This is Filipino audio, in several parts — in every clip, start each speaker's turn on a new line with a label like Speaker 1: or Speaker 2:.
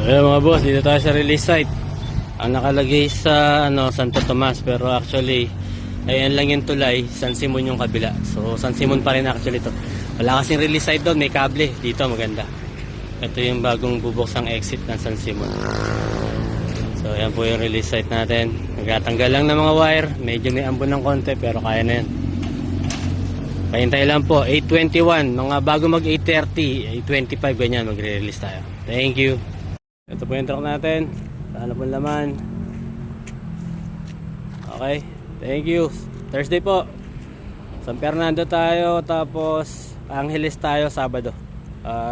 Speaker 1: Ayan mga boss, dito tayo sa release site. Ang nakalagay sa Santo Tomas, pero actually ayan lang yung tulay, San Simon yung kabila. So San Simon pa rin actually to. Wala kasing release site doon, may kable. Dito maganda. Ito yung bagong bubuksang exit ng San Simon. So ayan po yung release site natin. Nagtatanggal lang ng mga wire. Medyo may ambon ng konti pero kaya na yan. Pahintay lang po, 8:21. Mga bago mag 8:30, 8:25 ganyan magre-release tayo. Thank you. Ito po yung truck natin. Sana po laman. Okay, thank you. Thursday po, San Fernando tayo. Tapos Angeles tayo Sabado.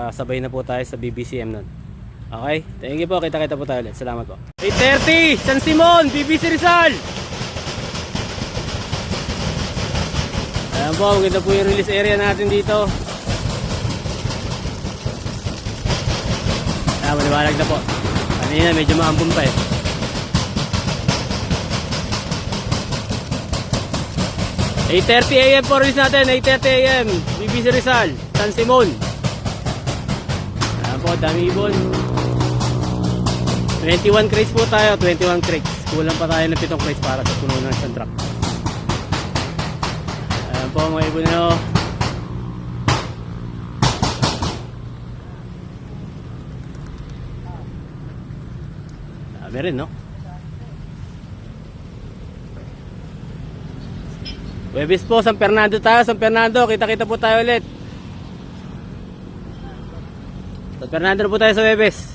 Speaker 1: Sabay na po tayo sa BBCM nun. Okay, thank you po. Kita-kita po tayo ulit. Salamat po. 8:30 San Simon, BBC Rizal. Ayan po, maganda po yung release area natin dito. Ayan, maliwanag na po. Kanina medyo maambon pa eh. 8:30 AM po release natin. 8:30 AM BBC Rizal, San Simon. Ayan po, dami ibon. 21 crates po tayo. 21 crates. Kulang pa tayo ng 7 crates para sa puno ng isang truck. Ayan po mga ibon nyo. Dami rin, no? Webis po, San Fernando tayo. San Fernando, kita-kita po tayo ulit. San Fernando na po tayo sa Webis.